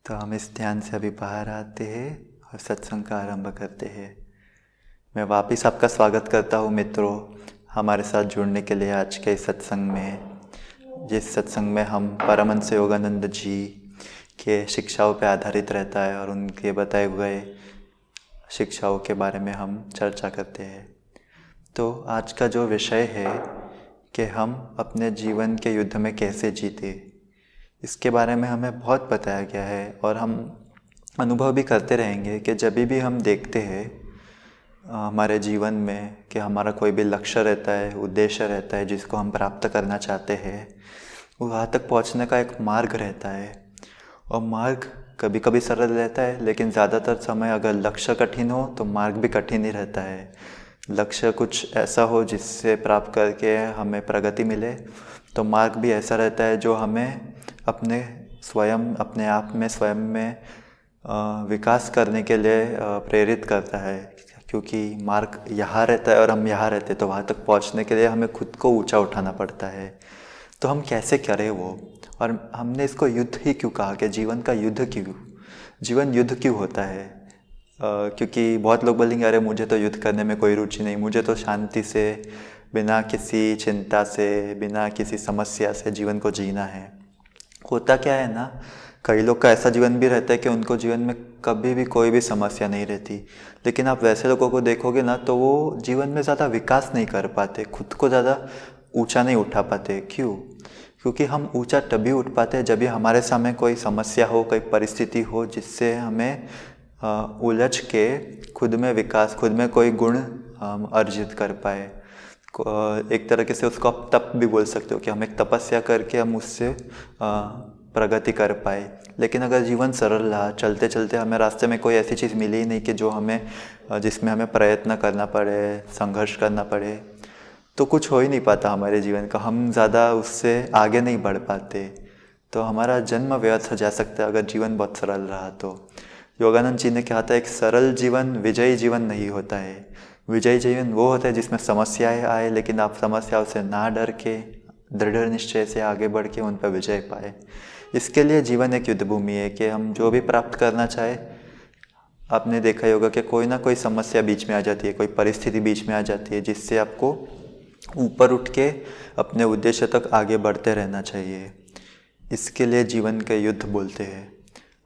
तो हम इस ध्यान से अभी बाहर आते हैं और सत्संग का आरंभ करते हैं। मैं वापस आपका स्वागत करता हूँ मित्रों, हमारे साथ जुड़ने के लिए आज के इस सत्संग में। जिस सत्संग में हम परमहंस योगानंद जी के शिक्षाओं पर आधारित रहता है और उनके बताए हुए शिक्षाओं के बारे में हम चर्चा करते हैं। तो आज का जो विषय है कि हम अपने जीवन के युद्ध में कैसे जीते, इसके बारे में हमें बहुत बताया गया है और हम अनुभव भी करते रहेंगे कि जब भी हम देखते हैं हमारे जीवन में कि हमारा कोई भी लक्ष्य रहता है, उद्देश्य रहता है जिसको हम प्राप्त करना चाहते हैं, वहाँ तक पहुँचने का एक मार्ग रहता है। और मार्ग कभी कभी सरल रहता है, लेकिन ज़्यादातर समय अगर लक्ष्य कठिन हो तो मार्ग भी कठिन ही रहता है। लक्ष्य कुछ ऐसा हो जिससे प्राप्त करके हमें प्रगति मिले, तो मार्ग भी ऐसा रहता है जो हमें अपने आप में स्वयं में विकास करने के लिए प्रेरित करता है। क्योंकि मार्ग यहाँ रहता है और हम यहाँ रहते हैं, तो वहाँ तक पहुँचने के लिए हमें खुद को ऊंचा उठाना पड़ता है। तो हम कैसे करें वो, और हमने इसको युद्ध ही क्यों कहा कि जीवन का युद्ध क्यों, जीवन युद्ध क्यों होता है? क्योंकि बहुत लोग बोलेंगे अरे मुझे तो युद्ध करने में कोई रुचि नहीं, मुझे तो शांति से, बिना किसी चिंता से, बिना किसी समस्या से जीवन को जीना है। होता क्या है ना, कई लोग का ऐसा जीवन भी रहता है कि उनको जीवन में कभी भी कोई भी समस्या नहीं रहती, लेकिन आप वैसे लोगों को देखोगे ना तो वो जीवन में ज़्यादा विकास नहीं कर पाते, खुद को ज़्यादा ऊंचा नहीं उठा पाते। क्यों? क्योंकि हम ऊंचा तभी उठ पाते हैं जब भी हमारे सामने कोई समस्या हो, कोई परिस्थिति हो जिससे हमें उलझ के खुद में विकास, खुद में कोई गुण अर्जित कर पाए। एक तरीके से उसको आप तप भी बोल सकते हो कि हम एक तपस्या करके हम उससे प्रगति कर पाए। लेकिन अगर जीवन सरल रहा, चलते चलते हमें रास्ते में कोई ऐसी चीज़ मिली ही नहीं कि जो जिसमें हमें प्रयत्न करना पड़े, संघर्ष करना पड़े, तो कुछ हो ही नहीं पाता हमारे जीवन का, हम ज़्यादा उससे आगे नहीं बढ़ पाते। तो हमारा जन्म व्यर्थ हो जा सकता है अगर जीवन बहुत सरल रहा तो। योगानंद जी ने कहा था, एक सरल जीवन विजयी जीवन नहीं होता है। विजयी जीवन वो होता है जिसमें समस्याएं आए, लेकिन आप समस्याओं से ना डर के दृढ़ निश्चय से आगे बढ़ के उन पर विजय पाए। इसके लिए जीवन एक युद्ध भूमि है कि हम जो भी प्राप्त करना चाहे, आपने देखा ही होगा कि कोई ना कोई समस्या बीच में आ जाती है, कोई परिस्थिति बीच में आ जाती है जिससे आपको ऊपर उठ के अपने उद्देश्य तक आगे बढ़ते रहना चाहिए। इसके लिए जीवन के युद्ध बोलते हैं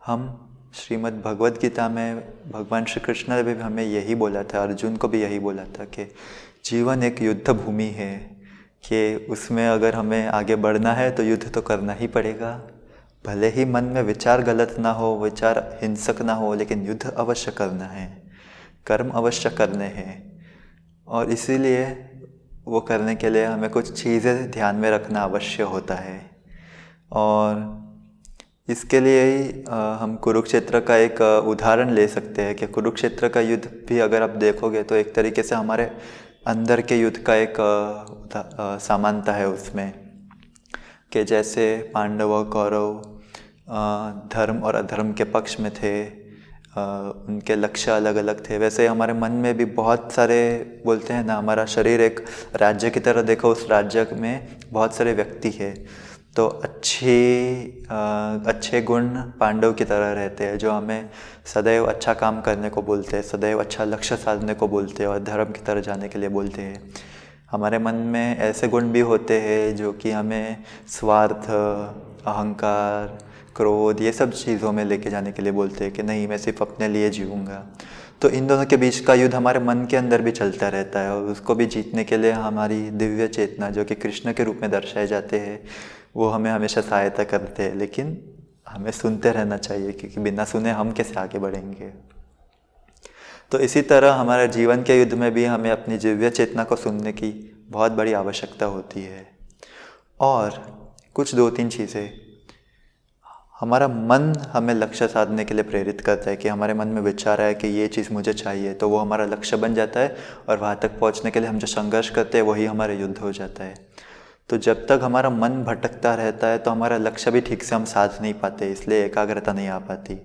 हम। श्रीमद् भगवद गीता में भगवान श्री कृष्ण ने भी हमें यही बोला था, अर्जुन को भी यही बोला था कि जीवन एक युद्ध भूमि है, कि उसमें अगर हमें आगे बढ़ना है तो युद्ध तो करना ही पड़ेगा। भले ही मन में विचार गलत ना हो, विचार हिंसक ना हो, लेकिन युद्ध अवश्य करना है, कर्म अवश्य करने हैं। और इसीलिए वो करने के लिए हमें कुछ चीज़ें ध्यान में रखना अवश्य होता है। और इसके लिए ही हम कुरुक्षेत्र का एक उदाहरण ले सकते हैं कि कुरुक्षेत्र का युद्ध भी अगर आप देखोगे तो एक तरीके से हमारे अंदर के युद्ध का एक समानता है उसमें, कि जैसे पांडव और कौरव धर्म और अधर्म के पक्ष में थे, उनके लक्ष्य अलग अलग थे। वैसे हमारे मन में भी बहुत सारे, बोलते हैं ना, हमारा शरीर एक राज्य की तरह देखो, उस राज्य में बहुत सारे व्यक्ति है, तो अच्छे गुण पांडव की तरह रहते हैं जो हमें सदैव अच्छा काम करने को बोलते हैं, सदैव अच्छा लक्ष्य साधने को बोलते हैं और धर्म की तरह जाने के लिए बोलते हैं। हमारे मन में ऐसे गुण भी होते हैं जो कि हमें स्वार्थ, अहंकार, क्रोध, ये सब चीज़ों में लेके जाने के लिए बोलते हैं कि नहीं, मैं सिर्फ अपने लिए जीऊँगा। तो इन दोनों के बीच का युद्ध हमारे मन के अंदर भी चलता रहता है, और उसको भी जीतने के लिए हमारी दिव्य चेतना, जो कि कृष्ण के रूप में दर्शाए जाते हैं, वो हमें हमेशा सहायता करते हैं। लेकिन हमें सुनते रहना चाहिए, क्योंकि बिना सुने हम कैसे आगे बढ़ेंगे। तो इसी तरह हमारे जीवन के युद्ध में भी हमें अपनी दिव्य चेतना को सुनने की बहुत बड़ी आवश्यकता होती है। और कुछ 2-3 चीज़ें, हमारा मन हमें लक्ष्य साधने के लिए प्रेरित करता है कि हमारे मन में विचार है कि ये चीज़ मुझे चाहिए, तो वो हमारा लक्ष्य बन जाता है, और वहाँ तक पहुँचने के लिए हम जो संघर्ष करते हैं वही हमारा युद्ध हो जाता है। तो जब तक हमारा मन भटकता रहता है तो हमारा लक्ष्य भी ठीक से हम साध नहीं पाते, इसलिए एकाग्रता नहीं आ पाती।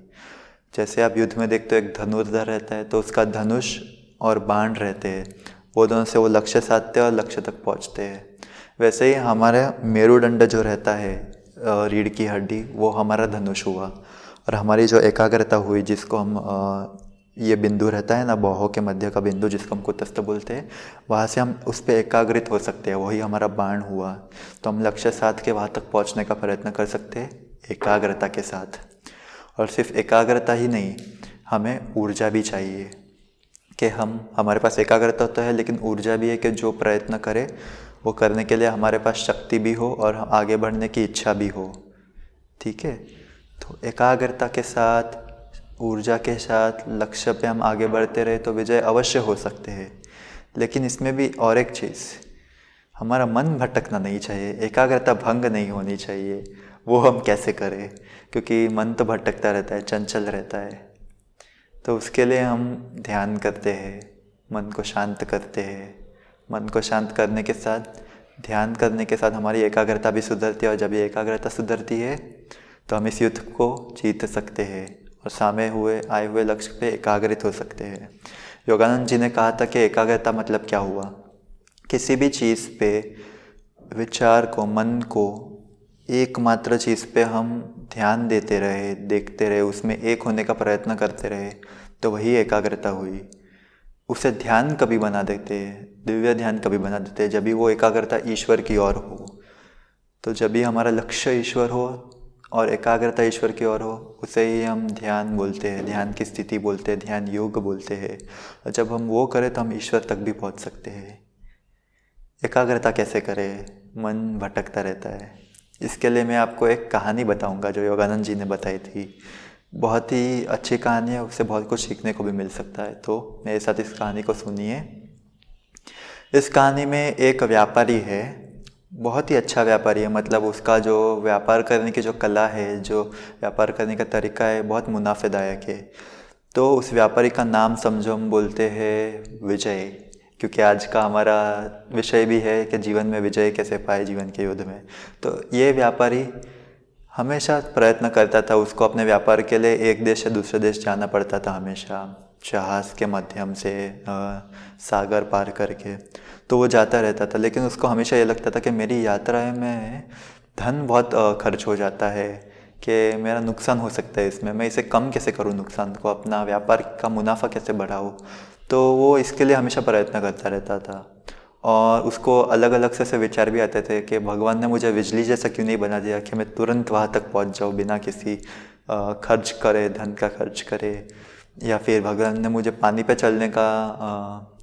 जैसे आप युद्ध में देखते हो, एक धनुर्धर रहता है तो उसका धनुष और बाण रहते हैं, वो दोनों से वो लक्ष्य साधते हैं और लक्ष्य तक पहुंचते हैं। वैसे ही हमारे मेरुदंड जो रहता है, रीढ़ की हड्डी, वो हमारा धनुष हुआ, और हमारी जो एकाग्रता हुई, जिसको हम ये बिंदु रहता है ना, बाहों के मध्य का बिंदु जिसको हम कुतस्थ बोलते हैं, वहाँ से हम उस पर एकाग्रित हो सकते हैं। वही हमारा बाण हुआ। तो हम लक्ष्य साध के वहाँ तक पहुँचने का प्रयत्न कर सकते हैं एकाग्रता के साथ। और सिर्फ एकाग्रता ही नहीं, हमें ऊर्जा भी चाहिए कि हमारे पास एकाग्रता तो है, लेकिन ऊर्जा भी है कि जो प्रयत्न करे वो करने के लिए हमारे पास शक्ति भी हो और आगे बढ़ने की इच्छा भी हो। ठीक है, तो एकाग्रता के साथ, ऊर्जा के साथ लक्ष्य पे हम आगे बढ़ते रहे तो विजय अवश्य हो सकते हैं। लेकिन इसमें भी और एक चीज़, हमारा मन भटकना नहीं चाहिए, एकाग्रता भंग नहीं होनी चाहिए। वो हम कैसे करें, क्योंकि मन तो भटकता रहता है, चंचल रहता है। तो उसके लिए हम ध्यान करते हैं, मन को शांत करते हैं। मन को शांत करने के साथ, ध्यान करने के साथ हमारी एकाग्रता भी सुधरती है। और जब ये एकाग्रता सुधरती है तो हम इस युद्ध को जीत सकते हैं और सामने आए हुए लक्ष्य पे एकाग्रित हो सकते हैं। योगानंद जी ने कहा था कि एकाग्रता मतलब क्या हुआ, किसी भी चीज़ पे विचार को, मन को, एकमात्र चीज़ पे हम ध्यान देते रहे, देखते रहे, उसमें एक होने का प्रयत्न करते रहे, तो वही एकाग्रता हुई। उसे ध्यान कभी बना देते हैं, दिव्य ध्यान कभी बना देते हैं, जब भी वो एकाग्रता ईश्वर की ओर हो। तो जब भी हमारा लक्ष्य ईश्वर हो और एकाग्रता ईश्वर की ओर हो, उसे ही हम ध्यान बोलते हैं, ध्यान की स्थिति बोलते हैं, ध्यान योग बोलते हैं। और जब हम वो करें तो हम ईश्वर तक भी पहुंच सकते हैं। एकाग्रता कैसे करें, मन भटकता रहता है। इसके लिए मैं आपको एक कहानी बताऊंगा जो योगानंद जी ने बताई थी। बहुत ही अच्छी कहानी है, उससे बहुत कुछ सीखने को भी मिल सकता है। तो मेरे साथ इस कहानी को सुनिए। इस कहानी में एक व्यापारी है, बहुत ही अच्छा व्यापारी है। मतलब उसका जो व्यापार करने की जो कला है, जो व्यापार करने का तरीका है, बहुत मुनाफेदायक है। तो उस व्यापारी का नाम समझो हम बोलते हैं विजय, क्योंकि आज का हमारा विषय भी है कि जीवन में विजय कैसे पाए, जीवन के युद्ध में। तो ये व्यापारी हमेशा प्रयत्न करता था, उसको अपने व्यापार के लिए एक देश से दूसरे देश जाना पड़ता था, हमेशा जहाज़ के माध्यम से, सागर पार करके। तो वो जाता रहता था, लेकिन उसको हमेशा ये लगता था कि मेरी यात्रा में धन बहुत खर्च हो जाता है, कि मेरा नुकसान हो सकता है इसमें, मैं इसे कम कैसे करूँ नुकसान को, अपना व्यापार का मुनाफा कैसे बढ़ाऊँ। तो वो इसके लिए हमेशा प्रयत्न करता रहता था। और उसको अलग अलग से विचार भी आते थे कि भगवान ने मुझे बिजली जैसा क्यों नहीं बना दिया कि मैं तुरंत वहाँ तक पहुँच जाऊँ बिना किसी खर्च करे, धन का खर्च करे। या फिर भगवान ने मुझे पानी पे चलने का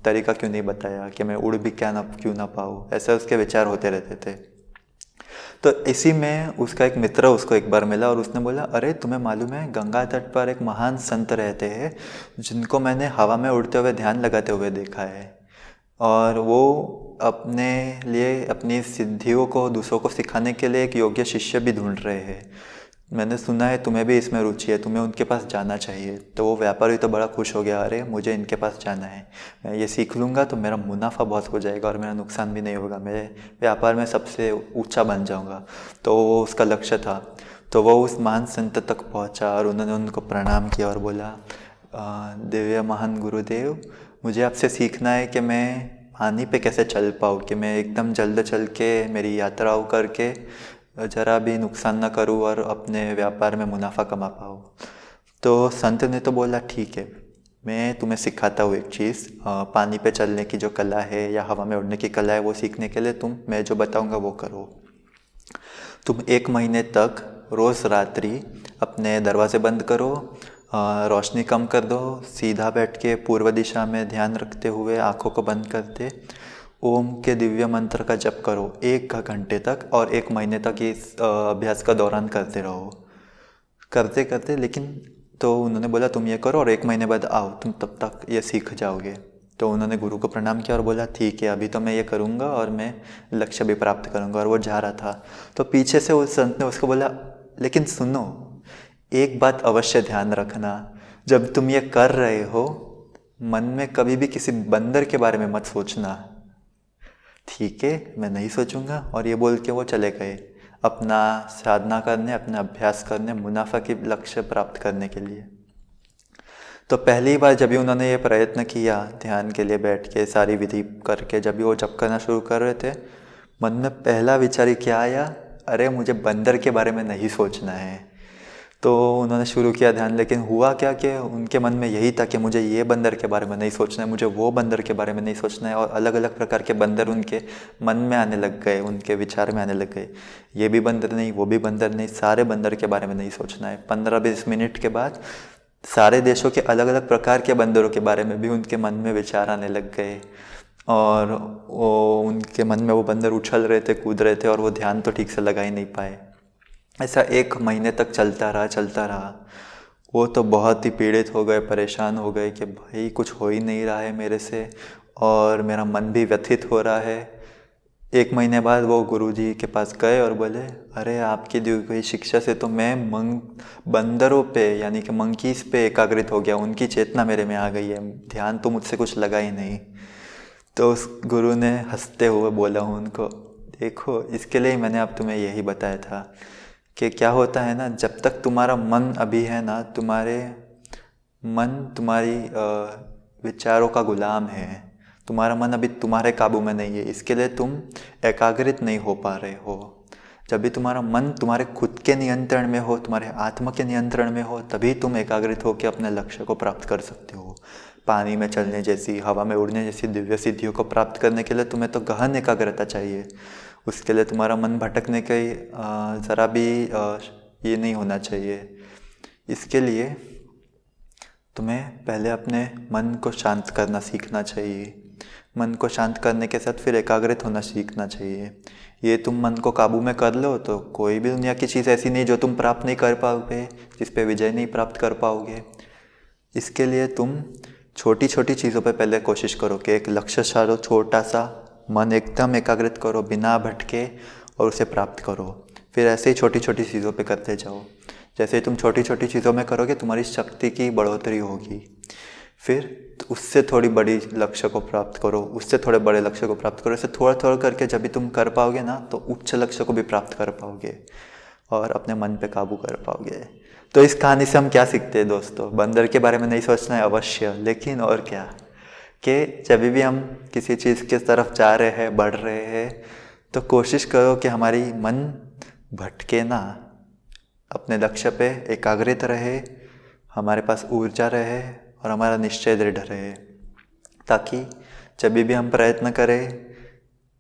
तरीका क्यों नहीं बताया कि मैं उड़ भी क्यों ना पाऊँ। ऐसे उसके विचार होते रहते थे। तो इसी में उसका एक मित्र उसको एक बार मिला और उसने बोला, अरे तुम्हें मालूम है गंगा तट पर एक महान संत रहते हैं जिनको मैंने हवा में उड़ते हुए ध्यान लगाते हुए देखा है, और वो अपने लिए, अपनी सिद्धियों को दूसरों को सिखाने के लिए एक योग्य शिष्य भी ढूंढ रहे हैं। मैंने सुना है तुम्हें भी इसमें रुचि है, तुम्हें उनके पास जाना चाहिए। तो वो व्यापारी तो बड़ा खुश हो गया, अरे मुझे इनके पास जाना है, मैं ये सीख लूँगा तो मेरा मुनाफा बहुत हो जाएगा और मेरा नुकसान भी नहीं होगा, मैं व्यापार में सबसे ऊंचा बन जाऊँगा। तो वो उसका लक्ष्य था। तो वो उस महान संत तक पहुँचा और उन्होंने उनको प्रणाम किया और बोला, दिव्य महान गुरुदेव, मुझे आपसे सीखना है कि मैं पानी पे कैसे चल पाऊँ, कि मैं एकदम जल्द चल के मेरी यात्राओं करके ज़रा भी नुकसान ना करूँ और अपने व्यापार में मुनाफा कमा पाऊँ। तो संत ने तो बोला, ठीक है, मैं तुम्हें सिखाता हूँ एक चीज़, पानी पे चलने की जो कला है या हवा में उड़ने की कला है, वो सीखने के लिए मैं जो बताऊँगा वो करो। तुम 1 महीने तक रोज़ रात्रि अपने दरवाजे बंद करो, रोशनी कम कर दो, सीधा बैठ के पूर्व दिशा में ध्यान रखते हुए आँखों को बंद करते ओम के दिव्य मंत्र का जप करो 1 घंटे तक, और 1 महीने तक इस अभ्यास का दौरान करते रहो। करते करते लेकिन तो उन्होंने बोला तुम ये करो और 1 महीने बाद आओ, तुम तब तक ये सीख जाओगे। तो उन्होंने गुरु को प्रणाम किया और बोला, ठीक है, अभी तो मैं ये करूँगा और मैं लक्ष्य भी प्राप्त करूँगा। और वो जा रहा था तो पीछे से उस संत ने उसको बोला, लेकिन सुनो, एक बात अवश्य ध्यान रखना, जब तुम ये कर रहे हो मन में कभी भी किसी बंदर के बारे में मत सोचना। ठीक है, मैं नहीं सोचूंगा। और ये बोल के वो चले गए अपना साधना करने, अपना अभ्यास करने, मुनाफा की लक्ष्य प्राप्त करने के लिए। तो पहली बार जब भी उन्होंने ये प्रयत्न किया ध्यान के लिए बैठ के सारी विधि करके, जब भी वो जप करना शुरू कर रहे थे, मन में पहला विचार क्या आया, अरे मुझे बंदर के बारे में नहीं सोचना है। तो उन्होंने शुरू किया ध्यान, लेकिन हुआ क्या कि उनके मन में यही था कि मुझे ये बंदर के बारे में नहीं सोचना है, मुझे वो बंदर के बारे में नहीं सोचना है, और अलग अलग प्रकार के बंदर उनके मन में आने लग गए, उनके विचार में आने लग गए। ये भी बंदर नहीं, वो भी बंदर नहीं, सारे बंदर के बारे में नहीं सोचना है। 15-20 मिनट के बाद सारे देशों के अलग अलग प्रकार के बंदरों के बारे में भी उनके मन में विचार आने लग गए, और वो उनके मन में वो बंदर उछल रहे थे, कूद रहे थे, और वो ध्यान तो ठीक से लगा ही नहीं पाए। ऐसा 1 महीने तक चलता रहा। वो तो बहुत ही पीड़ित हो गए, परेशान हो गए कि भाई कुछ हो ही नहीं रहा है मेरे से, और मेरा मन भी व्यथित हो रहा है। 1 महीने बाद वो गुरुजी के पास गए और बोले, अरे आपकी दी हुई शिक्षा से तो मैं बंदरों पे यानी कि मंकीज़ पे एकाग्रित हो गया, उनकी चेतना मेरे में आ गई है, ध्यान तो मुझसे कुछ लगा ही नहीं। तो उस गुरु ने हंसते हुए बोला उनको, देखो इसके लिए मैंने अब तुम्हें यही बताया था कि क्या होता है ना, जब तक तुम्हारा मन अभी है ना, मन तुम्हारी विचारों का गुलाम है, तुम्हारा मन अभी तुम्हारे काबू में नहीं है, इसके लिए तुम एकाग्रित नहीं हो पा रहे हो। जब भी तुम्हारा मन तुम्हारे खुद के नियंत्रण में हो, तुम्हारे आत्मा के नियंत्रण में हो, तभी तुम एकाग्रित होकर अपने लक्ष्य को प्राप्त कर सकते हो। पानी में चलने जैसी, हवा में उड़ने जैसी दिव्य सिद्धियों को प्राप्त करने के लिए तुम्हें तो गहन एकाग्रता चाहिए। उसके लिए तुम्हारा मन भटकने का ज़रा भी ये नहीं होना चाहिए। इसके लिए तुम्हें पहले अपने मन को शांत करना सीखना चाहिए। मन को शांत करने के साथ फिर एकाग्रित होना सीखना चाहिए। ये तुम मन को काबू में कर लो तो कोई भी दुनिया की चीज़ ऐसी नहीं जो तुम प्राप्त नहीं कर पाओगे, जिस पे विजय नहीं प्राप्त कर पाओगे। इसके लिए तुम छोटी छोटी चीज़ों पे पहले कोशिश करो कि एक लक्ष्य सारो, छोटा सा, मन एकदम एकाग्रित करो बिना भटके, और उसे प्राप्त करो। फिर ऐसे ही छोटी छोटी चीज़ों पे करते जाओ। जैसे ही तुम छोटी छोटी चीज़ों में करोगे, तुम्हारी शक्ति की बढ़ोतरी होगी। फिर उससे थोड़ी बड़ी लक्ष्य को प्राप्त करो, उससे थोड़े बड़े लक्ष्य को प्राप्त करो। ऐसे थोड़ा थोड़ा करके जब भी तुम कर पाओगे ना, तो उच्च लक्ष्य को भी प्राप्त कर पाओगे और अपने मन पे काबू कर पाओगे। तो इस कहानी से हम क्या सीखते हैं दोस्तों? बंदर के बारे में नहीं सोचना है अवश्य, लेकिन और क्या कि जब भी हम किसी चीज़ की तरफ जा रहे हैं, बढ़ रहे हैं, तो कोशिश करो कि हमारी मन भटके ना, अपने लक्ष्य पे एकाग्रित रहे, हमारे पास ऊर्जा रहे और हमारा निश्चय दृढ़ रहे, ताकि जब भी हम प्रयत्न करें,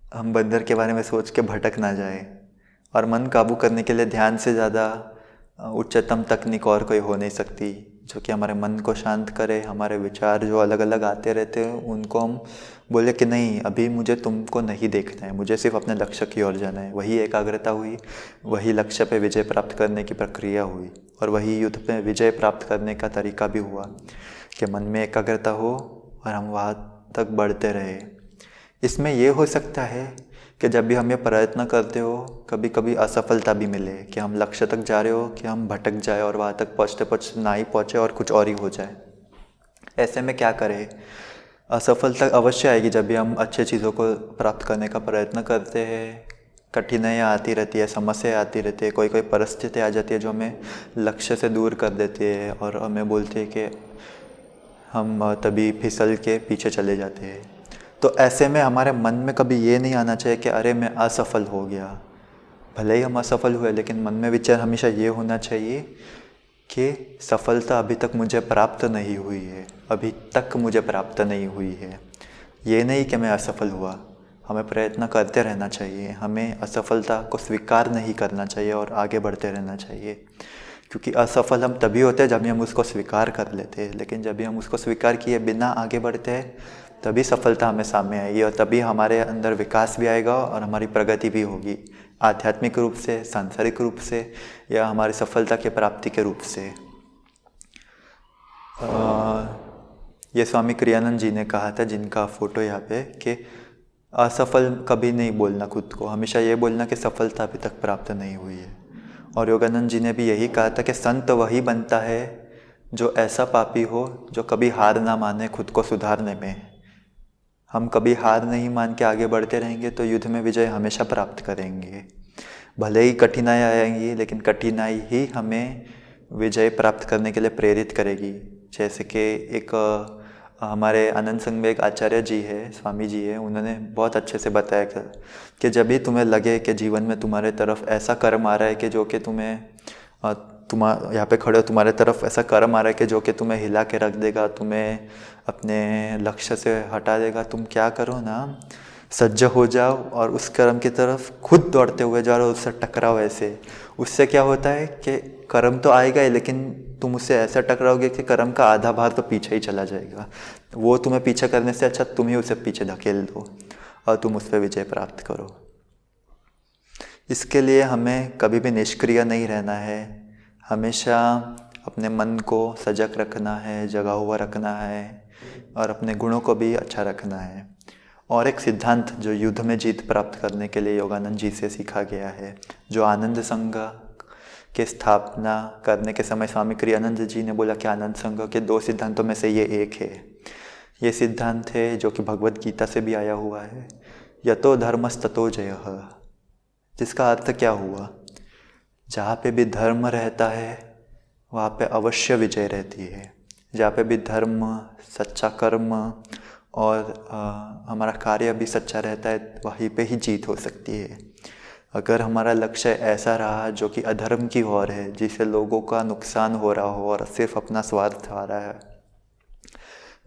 हम बंदर के बारे में सोच के भटक ना जाए। और मन काबू करने के लिए ध्यान से ज़्यादा उच्चतम तकनीक और कोई हो नहीं सकती, जो कि हमारे मन को शांत करे। हमारे विचार जो अलग अलग आते रहते हैं, उनको हम बोले कि नहीं, अभी मुझे तुमको नहीं देखना है, मुझे सिर्फ अपने लक्ष्य की ओर जाना है। वही एकाग्रता हुई, वही लक्ष्य पे विजय प्राप्त करने की प्रक्रिया हुई, और वही युद्ध पे विजय प्राप्त करने का तरीका भी हुआ कि मन में एकाग्रता हो और हम वहाँ तक बढ़ते रहे। इसमें यह हो सकता है कि जब भी हम ये प्रयत्न करते हो, कभी कभी असफलता भी मिले, कि हम लक्ष्य तक जा रहे हो कि हम भटक जाए और वहाँ तक पहुँचते पहुँचते ना ही पहुँचे और कुछ और ही हो जाए। ऐसे में क्या करें? असफलता अवश्य आएगी जब भी हम अच्छे चीज़ों को प्राप्त करने का प्रयत्न करते हैं। कठिनाइयाँ आती रहती है, समस्याएं आती रहती है, कोई कोई परिस्थिति आ जाती है जो हमें लक्ष्य से दूर कर देती है और हमें बोलती है कि हम तभी फिसल के पीछे चले जाते हैं। तो ऐसे में हमारे मन में कभी ये नहीं आना चाहिए कि अरे मैं असफल हो गया। भले ही हम असफल हुए, लेकिन मन में विचार हमेशा ये होना चाहिए कि सफलता अभी तक मुझे प्राप्त नहीं हुई है, अभी तक मुझे प्राप्त नहीं हुई है। ये नहीं कि मैं असफल हुआ। हमें प्रयत्न करते रहना चाहिए, हमें असफलता को स्वीकार नहीं करना चाहिए और आगे बढ़ते रहना चाहिए। क्योंकि असफल हम तभी होते हैं जब भी हम उसको स्वीकार कर लेते हैं, लेकिन जब भी हम उसको स्वीकार किए बिना आगे बढ़ते हैं, तभी सफलता हमें सामने आएगी और तभी हमारे अंदर विकास भी आएगा और हमारी प्रगति भी होगी, आध्यात्मिक रूप से, सांसारिक रूप से, या हमारी सफलता की प्राप्ति के रूप से। ये स्वामी क्रियानंद जी ने कहा था, जिनका फ़ोटो यहाँ पे, कि असफल कभी नहीं बोलना खुद को, हमेशा ये बोलना कि सफलता अभी तक प्राप्त नहीं हुई है। और योगानंद जी ने भी यही कहा था कि संत वही बनता है जो ऐसा पापी हो जो कभी हार ना माने खुद को सुधारने में। हम कभी हार नहीं मान के आगे बढ़ते रहेंगे तो युद्ध में विजय हमेशा प्राप्त करेंगे। भले ही कठिनाई आएंगी, लेकिन कठिनाई ही हमें विजय प्राप्त करने के लिए प्रेरित करेगी। जैसे कि एक हमारे आनंद संघ में एक आचार्य जी है, स्वामी जी है, उन्होंने बहुत अच्छे से बताया कि जब भी तुम्हें लगे कि जीवन में तुम्हारे तरफ ऐसा कर्म आ रहा है कि जो कि तुम यहाँ पे खड़े हो, तुम्हारे तरफ ऐसा कर्म आ रहा है कि जो कि तुम्हें हिला के रख देगा, तुम्हें अपने लक्ष्य से हटा देगा, तुम क्या करो ना, सज्ज हो जाओ और उस कर्म की तरफ खुद दौड़ते हुए जाओ और उससे टकराओ। ऐसे उससे क्या होता है कि कर्म तो आएगा ही, लेकिन तुम उससे ऐसा टकराओगे कि कर्म का आधा भार तो पीछे ही चला जाएगा। वो तुम्हें पीछे करने से अच्छा तुम ही उसे पीछे धकेल दो और तुम उस पर विजय प्राप्त करो। इसके लिए हमें कभी भी निष्क्रिय नहीं रहना है, हमेशा अपने मन को सजग रखना है, जगा हुआ रखना है और अपने गुणों को भी अच्छा रखना है। और एक सिद्धांत जो युद्ध में जीत प्राप्त करने के लिए योगानंद जी से सीखा गया है, जो आनंद संघ के स्थापना करने के समय स्वामी क्रियानंद जी ने बोला कि आनंद संघ के 2 सिद्धांतों में से ये एक है। ये सिद्धांत है जो कि भगवत गीता से भी आया हुआ है, यतो धर्मस्ततो जयः, जिसका अर्थ क्या हुआ, जहाँ पे भी धर्म रहता है वहाँ पे अवश्य विजय रहती है। जहाँ पे भी धर्म, सच्चा कर्म और हमारा कार्य भी सच्चा रहता है, वहीं पे ही जीत हो सकती है। अगर हमारा लक्ष्य ऐसा रहा जो कि अधर्म की ओर है, जिससे लोगों का नुकसान हो रहा हो और सिर्फ अपना स्वार्थ आ रहा है,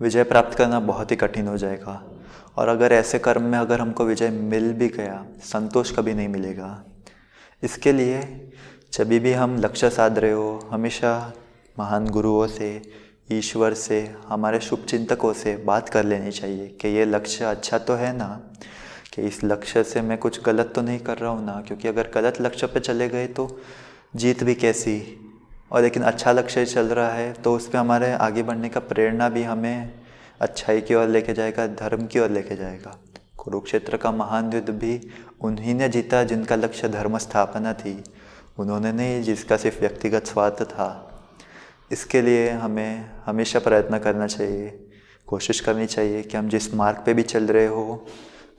विजय प्राप्त करना बहुत ही कठिन हो जाएगा। और अगर ऐसे कर्म में अगर हमको विजय मिल भी गया, संतोष कभी नहीं मिलेगा। इसके लिए जब भी हम लक्ष्य साध रहे हो, हमेशा महान गुरुओं से, ईश्वर से, हमारे शुभ चिंतकों से बात कर लेनी चाहिए कि ये लक्ष्य अच्छा तो है ना, कि इस लक्ष्य से मैं कुछ गलत तो नहीं कर रहा हूँ ना, क्योंकि अगर गलत लक्ष्य पे चले गए तो जीत भी कैसी। और लेकिन अच्छा लक्ष्य चल रहा है तो उस पर हमारे आगे बढ़ने का प्रेरणा भी हमें अच्छाई की ओर लेके जाएगा, धर्म की ओर लेके जाएगा। कुरुक्षेत्र का महान युद्ध भी उन्हीं ने जीता जिनका लक्ष्य धर्म स्थापना थी, उन्होंने नहीं जिसका सिर्फ व्यक्तिगत स्वार्थ था। इसके लिए हमें हमेशा प्रयत्न करना चाहिए, कोशिश करनी चाहिए कि हम जिस मार्ग पे भी चल रहे हो,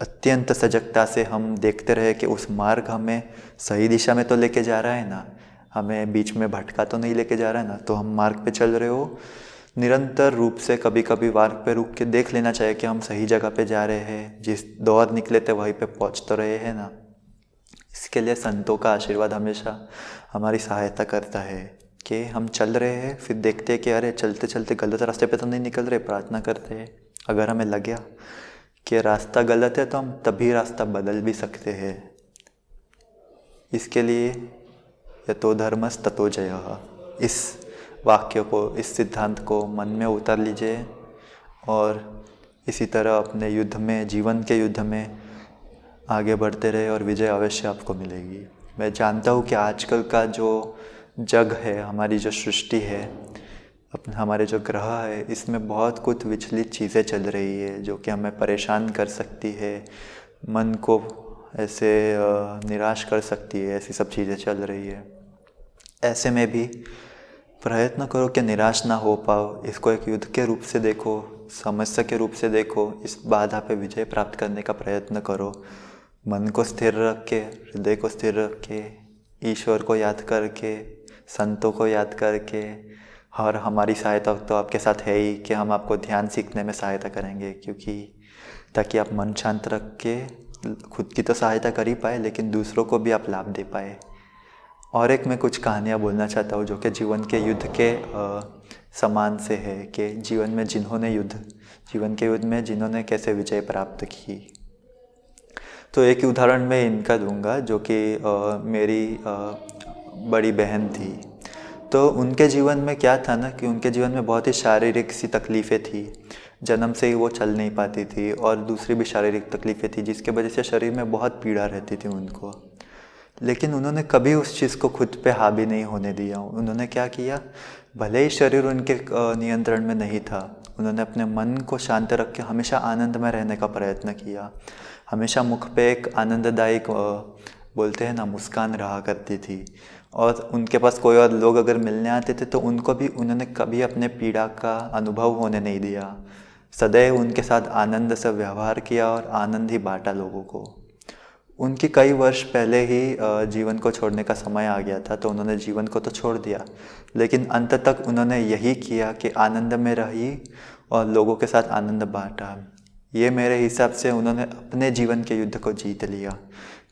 अत्यंत सजगता से हम देखते रहे कि उस मार्ग हमें सही दिशा में तो लेके जा रहा है ना, हमें बीच में भटका तो नहीं लेके जा रहा है ना। तो हम मार्ग पे चल रहे हो, निरंतर रूप से कभी कभी मार्ग पे रुक के देख लेना चाहिए कि हम सही जगह पे जा रहे हैं, जिस दौर निकले थे वहीं पे पहुंच तो रहे हैं ना। इसके लिए संतों का आशीर्वाद हमेशा हमारी सहायता करता है कि हम चल रहे हैं, फिर देखते हैं कि अरे चलते चलते गलत रास्ते पे तो नहीं निकल रहे, प्रार्थना करते हैं। अगर हमें लगे कि रास्ता गलत है तो हम तभी रास्ता बदल भी सकते हैं। इसके लिए यतो धर्मस् ततो जयः, इस वाक्य को, इस सिद्धांत को मन में उतार लीजिए और इसी तरह अपने युद्ध में, जीवन के युद्ध में आगे बढ़ते रहे और विजय अवश्य आपको मिलेगी। मैं जानता हूँ कि आजकल का जो जग है, हमारी जो सृष्टि है, हमारे जो ग्रह है, इसमें बहुत कुछ विचलित चीज़ें चल रही है जो कि हमें परेशान कर सकती है, मन को ऐसे निराश कर सकती है। ऐसी सब चीज़ें चल रही है। ऐसे में भी प्रयत्न करो कि निराश ना हो पाओ, इसको एक युद्ध के रूप से देखो, समस्या के रूप से देखो, इस बाधा पे विजय प्राप्त करने का प्रयत्न करो। मन को स्थिर रख के, हृदय को स्थिर रख के, ईश्वर को याद करके, संतों को याद करके, और हमारी सहायता तो आपके साथ है ही कि हम आपको ध्यान सीखने में सहायता करेंगे, क्योंकि ताकि आप मन शांत रख के खुद की तो सहायता कर ही पाए, लेकिन दूसरों को भी आप लाभ दे पाए। और एक मैं कुछ कहानियाँ बोलना चाहता हूँ जो कि जीवन के युद्ध के समान से है, कि जीवन के युद्ध में जिन्होंने कैसे विजय प्राप्त की। तो एक उदाहरण मैं इनका दूंगा जो कि मेरी बड़ी बहन थी। तो उनके जीवन में क्या था ना, कि उनके जीवन में बहुत ही शारीरिक सी तकलीफ़ें थी। जन्म से ही वो चल नहीं पाती थी और दूसरी भी शारीरिक तकलीफ़ें थी, जिसके वजह से शरीर में बहुत पीड़ा रहती थी उनको। लेकिन उन्होंने कभी उस चीज़ को खुद पे हावी नहीं होने दिया। उन्होंने क्या किया, भले ही शरीर उनके नियंत्रण में नहीं था, उन्होंने अपने मन को शांत रख के हमेशा आनंद में रहने का प्रयत्न किया। हमेशा मुख पे एक आनंददायक बोलते हैं ना, मुस्कान रहा करती थी। और उनके पास कोई और लोग अगर मिलने आते थे तो उनको भी उन्होंने कभी अपने पीड़ा का अनुभव होने नहीं दिया। सदैव उनके साथ आनंद से व्यवहार किया और आनंद ही बांटा लोगों को। उनकी कई वर्ष पहले ही जीवन को छोड़ने का समय आ गया था, तो उन्होंने जीवन को तो छोड़ दिया, लेकिन अंत तक उन्होंने यही किया कि आनंद में रही और लोगों के साथ आनंद बांटा। ये मेरे हिसाब से उन्होंने अपने जीवन के युद्ध को जीत लिया,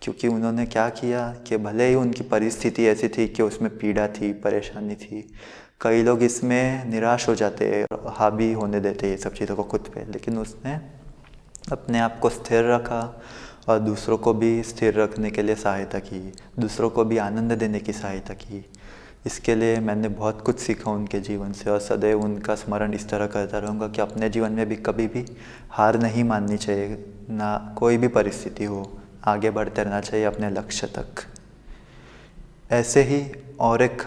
क्योंकि उन्होंने क्या किया कि भले ही उनकी परिस्थिति ऐसी थी कि उसमें पीड़ा थी, परेशानी थी, कई लोग इसमें निराश हो जाते हैं, हावी होने देते ये सब चीज़ों को खुद पे, लेकिन उसने अपने आप को स्थिर रखा और दूसरों को भी स्थिर रखने के लिए सहायता की, दूसरों को भी आनंद देने की सहायता की। इसके लिए मैंने बहुत कुछ सीखा उनके जीवन से और सदैव उनका स्मरण इस तरह करता रहूँगा कि अपने जीवन में भी कभी भी हार नहीं माननी चाहिए, ना कोई भी परिस्थिति हो, आगे बढ़ते रहना चाहिए अपने लक्ष्य तक। ऐसे ही और एक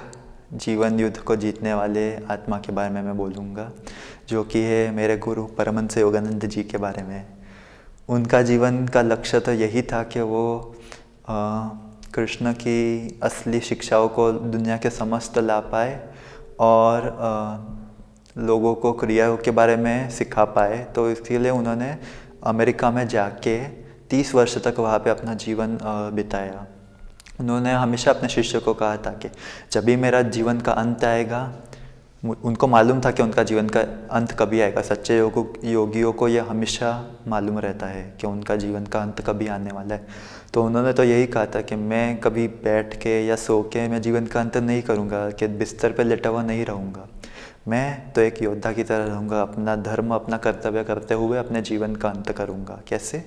जीवन युद्ध को जीतने वाले आत्मा के बारे में मैं बोलूँगा, जो कि है मेरे गुरु परमहंस योगानंद जी के बारे में। उनका जीवन का लक्ष्य तो यही था कि वो कृष्ण की असली शिक्षाओं को दुनिया के समस्त ला पाए और लोगों को क्रियाओं के बारे में सिखा पाए। तो इसके लिए उन्होंने अमेरिका में जाके 30 वर्ष तक वहाँ पे अपना जीवन बिताया। उन्होंने हमेशा अपने शिष्य को कहा था कि जब भी मेरा जीवन का अंत आएगा, उनको मालूम था कि उनका जीवन का अंत कभी आएगा। सच्चे योगियों को यह हमेशा मालूम रहता है कि उनका जीवन का अंत कभी आने वाला है। तो उन्होंने तो यही कहा था कि मैं कभी बैठ के या सो के मैं जीवन का अंत नहीं करूँगा, कि बिस्तर पे लेटा हुआ नहीं रहूँगा। मैं तो एक योद्धा की तरह रहूँगा, अपना धर्म, अपना कर्तव्य करते हुए अपने जीवन का अंत करूँगा। कैसे?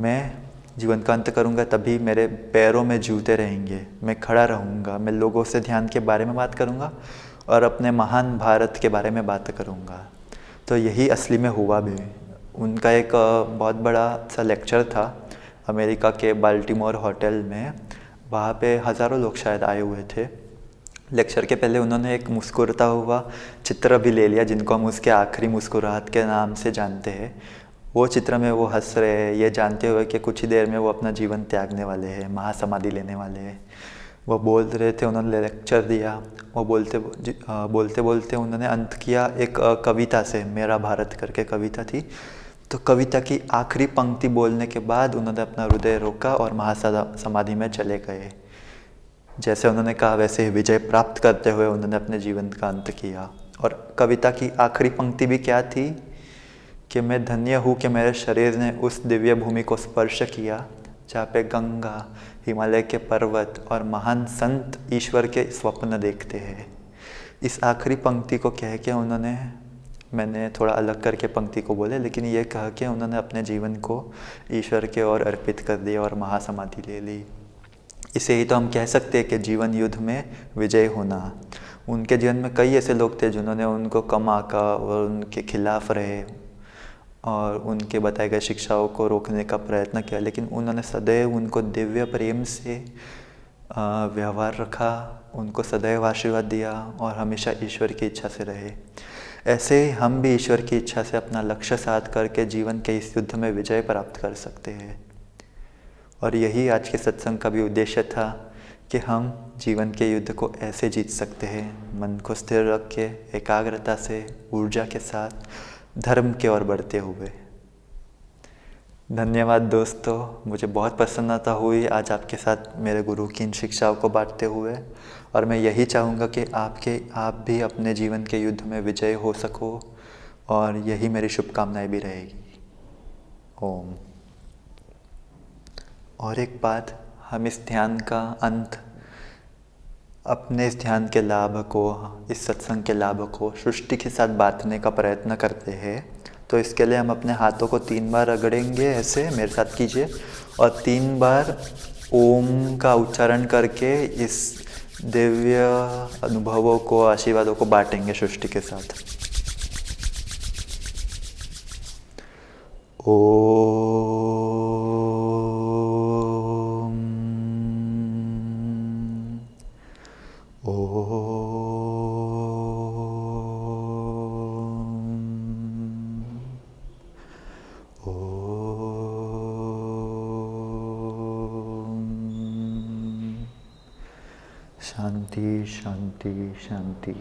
मैं जीवन का अंत करूँगा तभी मेरे पैरों में जूते रहेंगे, मैं खड़ा रहूँगा, मैं लोगों से ध्यान के बारे में बात करूँगा और अपने महान भारत के बारे में बात करूँगा। तो यही असली में हुआ भी। उनका एक बहुत बड़ा सा लेक्चर था अमेरिका के बाल्टीमोर होटल में। वहाँ पे हज़ारों लोग शायद आए हुए थे। लेक्चर के पहले उन्होंने एक मुस्कुराता हुआ चित्र भी ले लिया, जिनको हम उसके आखिरी मुस्कुराहट के नाम से जानते हैं। वो चित्र में वो हंस रहे हैं, ये जानते हुए कि कुछ ही देर में वो अपना जीवन त्यागने वाले हैं, महासमाधि लेने वाले हैं। वो बोल रहे थे, उन्होंने लेक्चर दिया। वो बोलते बोलते उन्होंने अंत किया एक कविता से, मेरा भारत करके कविता थी। तो कविता की आखिरी पंक्ति बोलने के बाद उन्होंने अपना हृदय रोका और महासमाधि में चले गए। जैसे उन्होंने कहा वैसे ही विजय प्राप्त करते हुए उन्होंने अपने जीवन का अंत किया। और कविता की आखिरी पंक्ति भी क्या थी कि मैं धन्य हूँ कि मेरे शरीर ने उस दिव्य भूमि को स्पर्श किया जहाँ पे गंगा, हिमालय के पर्वत और महान संत ईश्वर के स्वप्न देखते हैं। इस आखिरी पंक्ति को कह के उन्होंने, मैंने थोड़ा अलग करके पंक्ति को बोले, लेकिन ये कह के उन्होंने अपने जीवन को ईश्वर के ओर अर्पित कर दिया और महासमाधि ले ली। इसे ही तो हम कह सकते हैं कि जीवन युद्ध में विजय होना। उनके जीवन में कई ऐसे लोग थे जिन्होंने उनको कम आंका और उनके खिलाफ रहे और उनके बताए गए शिक्षाओं को रोकने का प्रयत्न किया, लेकिन उन्होंने सदैव उनको दिव्य प्रेम से व्यवहार रखा, उनको सदैव आशीर्वाद दिया और हमेशा ईश्वर की इच्छा से रहे। ऐसे ही हम भी ईश्वर की इच्छा से अपना लक्ष्य साध करके जीवन के इस युद्ध में विजय प्राप्त कर सकते हैं। और यही आज के सत्संग का भी उद्देश्य था कि हम जीवन के युद्ध को ऐसे जीत सकते हैं, मन को स्थिर रख के, एकाग्रता से, ऊर्जा के साथ, धर्म की ओर बढ़ते हुए। धन्यवाद दोस्तों, मुझे बहुत प्रसन्नता हुई आज आपके साथ मेरे गुरु की इन शिक्षाओं को बांटते हुए। और मैं यही चाहूँगा कि आप भी अपने जीवन के युद्ध में विजय हो सको, और यही मेरी शुभकामनाएं भी रहेगी। ओम। और एक बात, हम इस ध्यान का अंत अपने इस ध्यान के लाभ को, इस सत्संग के लाभ को सृष्टि के साथ बांटने का प्रयत्न करते हैं। तो इसके लिए हम अपने हाथों को 3 बार रगड़ेंगे, ऐसे मेरे साथ कीजिए, और 3 बार ओम का उच्चारण करके इस दिव्य अनुभवों को, आशीर्वादों को बांटेंगे सृष्टि के साथ। शांति शांति शांति।